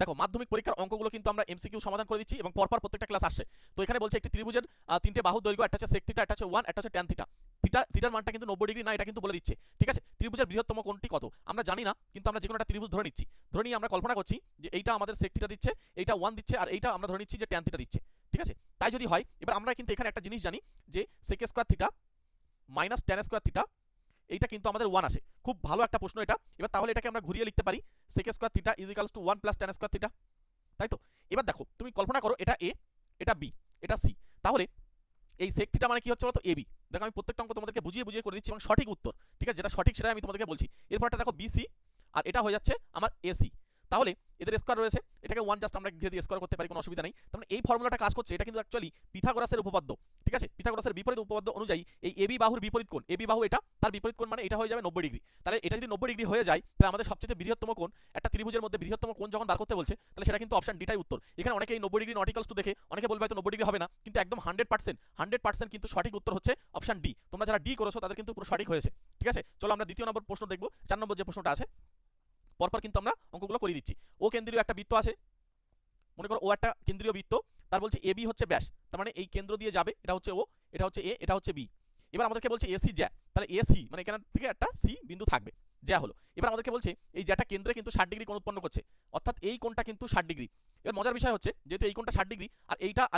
দেখো মাধ্যমিক পরীক্ষার অঙ্কগুলো কিন্তু আমরা এমসিকিউ সমাধান করে দিচ্ছি এবং পরপর প্রত্যেকটা ক্লাস আসছে। তো এখানে বলছে একটি ত্রিভুজের তিনটে বাহু দৈর্ঘ্য, একটা হচ্ছে sec থিটা, একটা হচ্ছে 1, একটা হচ্ছে tan থিটা। থিটার মানটা কিন্তু 90 ডিগ্রি না, এটা কিন্তু বলে দিচ্ছে। ঠিক আছে, ত্রিভুজের বৃহত্তম কোণটি কত আমরা জানি না, কিন্তু আমরা যে কোনো একটা ত্রিভুজ ধরে নিচ্ছি। ধরে নিয়ে আমরা কল্পনা করছি যে এইটা আমাদের sec থিটা দিচ্ছে, এইটা 1 দিচ্ছে, আর এইটা আমরা ধরে নিচ্ছি যে tan থিটা দিচ্ছে। ঠিক আছে, তাই যদি হয়, এবার আমরা কিন্তু এখানে একটা জিনিস জানি যে sec square theta minus tan square theta, এইটা কিন্তু আমাদের 1 আসে। খুব ভালো একটা প্রশ্ন এটা। এবার তাহলে এটাকে আমরা ঘুরিয়ে লিখতে পারি sec square theta is equals to 1 plus tan square theta, তাই তো? এবার দেখো তুমি কল্পনা করো এটা এ, এটা বি, এটা সি। তাহলে এই sec থিটা মানে কি হচ্ছে বলতো এবি। দেখো আমি প্রত্যেকটা অঙ্ক তোমাদেরকে বুঝিয়ে বুঝিয়ে করে দিচ্ছি এবং সঠিক উত্তর, ঠিক আছে, যেটা সঠিক সেটাই আমি তোমাদেরকে বলছি। এরপরটা দেখো বিসি, আর এটা হয়ে যাচ্ছে আমার এসি। তাহলে এদের স্কয়ার রয়েছে, এটাকে 1 জাস্ট আমরা ঘিরে দিয়ে স্কয়ার করতে পারি, কোনো অসুবিধা নেই। তার মানে এই ফর্মুলাটা কাজ করছে, এটা কিন্তু অ্যাকচুয়ালি পিথাগোরাসের উপপাদ্য। ঠিক আছে, পিথাগোরাসের বিপরীত উপপাদ্য অনুযায়ী এই এবি বাহুর বিপরীত কোণ, এবি বাহু এটা, তার বিপরীত কোণ মানে এটা হয়ে যাবে 90 ডিগ্রি। তাহলে এটা যদি 90 ডিগ্রি হয়ে যায়, তাহলে আমাদের সবচেয়ে বৃহত্তম কোণ, একটা ত্রিভুজের মধ্যে বৃহত্তম কোণ যখন বার করতে বলছে, তাহলে সেটা কিন্তু অপশন ডিটাই উত্তর। এখানে অনেকে এই 90 ডিগ্রি নট ইকুয়ালস টু দেখে অনেকে বলবে হয়তো 90 ডিগ্রি হবে না, কিন্তু একদম 100% কিন্তু সঠিক উত্তর হচ্ছে অপশন ডি। তোমরা যারা ডি করেছো তাদের কিন্তু পুরো সঠিক হয়েছে। ঠিক আছে, চলো আমরা দ্বিতীয় নম্বর প্রশ্ন দেখবো। 4 নম্বর যে প্রশ্নটা আছে, পরপর কিন্তু আমরা অঙ্কগুলো করে দিচ্ছি। ও কেন্দ্রীয় একটা বৃত্ত আছে, মনে করো ও একটা কেন্দ্রীয় বৃত্ত, তার বলছে এবি হচ্ছে ব্যাস, তার মানে এই কেন্দ্র দিয়ে যাবে, এটা হচ্ছে ও, এটা হচ্ছে এ, এটা হচ্ছে বি। এবার আমাদেরকে বলছে এসি জ্যা, তাহলে এসি মানে এখান থেকে একটা সি বিন্দু থাকবে, জ্যা হলো। এবার আমাদেরকে বলছে এই জ্যাটা কেন্দ্রে কিন্তু 60 ডিগ্রি কোণ উৎপন্ন করছে, অর্থাৎ এই কোণটা কিন্তু 60 ডিগ্রি। এবার মজার বিষয় হচ্ছে যেহেতু এই কোণটা 60 ডিগ্রি আর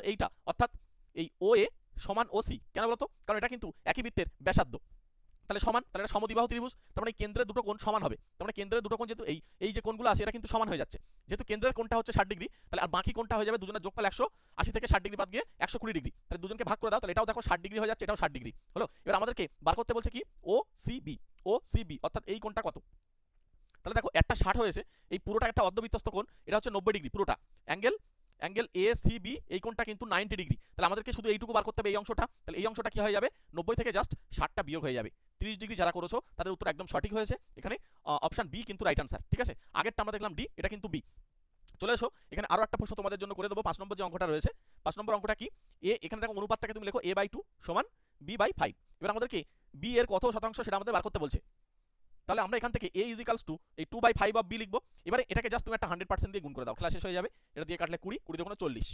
এইটা অর্থাৎ এই ও এ সমান ও সি, কেন বলতো? কারণ এটা কিন্তু একই বৃত্তের ব্যাসার্ধ, তাহলে সমান, তাহলে এটা সমদ্বিবাহু ত্রিভুজ, তার মানে কেন্দ্রের দুটো কোণ সমান হবে। তার মানে কেন্দ্রের দুটো কোণ যেহেতু এই যে কোণগুলো আছে এটা কিন্তু সমান হয়ে যাচ্ছে, যেহেতু কেন্দ্রের কোণটা হচ্ছে 60 ডিগ্রি, তাহলে আর বাকি কোণটা হয়ে যাবে দুজনের যোগফল 180 থেকে 60 ডিগ্রি বাদ গিয়ে 120 ডিগ্রি, তাহলে দুজনকে ভাগ করে দাও, তাহলে এটাও দেখো 60 ডিগ্রি হয়ে যাচ্ছে, এটাও 60 ডিগ্রি হলো। এবার আমাদেরকে বার করতে বলছে কি ও সি বি, ও সি বি অর্থাৎ এই কোণটা কত। তাহলে দেখো একটা 60 হয়েছে, এই পুরোটা একটা অর্ধবৃত্তস্থ কোণ, এটা হচ্ছে 90 ডিগ্রি পুরোটা। অ্যাঙ্গেল এ সি বি এই কোণটা কিন্তু 90 ডিগ্রি, তাহলে আমাদেরকে শুধু এইটুকু বার করতে হবে, এই অংশটা। তাহলে এই অংশটা কি হয়ে যাবে, 90 থেকে জাস্ট 60টা বিয়োগ হয়ে যাবে 30 ডিগ্রি। যারা করেছো তাদের উত্তর একদম সঠিক হয়েছে, এখানে অপশন বি কিন্তু রাইট আনসার। ঠিক আছে, আগেরটা আমরা দেখলাম ডি, এটা কিন্তু বি। চলে এসো, এখানে আরো একটা প্রশ্ন তোমাদের জন্য করে দেবো। 5 নম্বর যে অঙ্কটা রয়েছে, 5 নম্বর অঙ্কটা কি, এ এখানে দেখো অনুপাতটাকে তুমি লেখো a/2 সমান b/5। এবার আমাদেরকে বি এর কত শতাংশ সেটা আমাদের বার করতে বলছে। তাহলে আমরা এখান থেকে a ইজ ইকালস টু এই 2/5 অফ b লিখবো। এবারে এটাকে জাস্ট তুমি একটা 100% দিয়ে গুণ করে দাও, খেলা শেষ হয়ে যাবে। এটা দিয়ে কাটলে 20, 20 দিয়ে 40,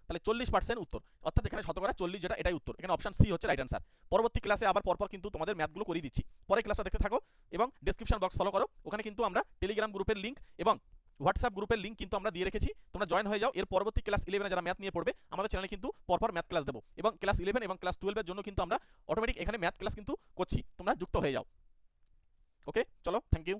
তাহলে 40% উত্তর, অর্থাৎ এখানে শতকরা 40 যেটা, এটাই উত্তর। এখানে অপশন সি হচ্ছে রাইট আনসার। পরবর্তী ক্লাসে আবার পরপর কিন্তু তোমাদের ম্যাথগুলো করিয়ে দিচ্ছি, পরে ক্লাসটা দেখতে থাকো এবং ডেসক্রিপশন বক্স ফলো করো, ওখানে কিন্তু আমরা টেলিগ্রাম গ্রুপের লিঙ্ক এবং হোয়াটসঅ্যাপ গ্রুপের লিঙ্ক কিন্তু আমরা দিয়ে রেখেছি, তোমরা জয়েন হয়ে যাও। এর পরবর্তী ক্লাস 11 যারা ম্যাথ নিয়ে পড়বে আমাদের চ্যানেলে কিন্তু পরপর ম্যাথ ক্লাস দেবো, এবং ক্লাস 11 এবং ক্লাস 12 এর জন্য কিন্তু আমরা অটোমেটিক এখানে ম্যাথ ক্লাস কিন্তু করছি, তোমরা যুক্ত হয়ে যাও। ওকে, চলো, থ্যাংক ইউ।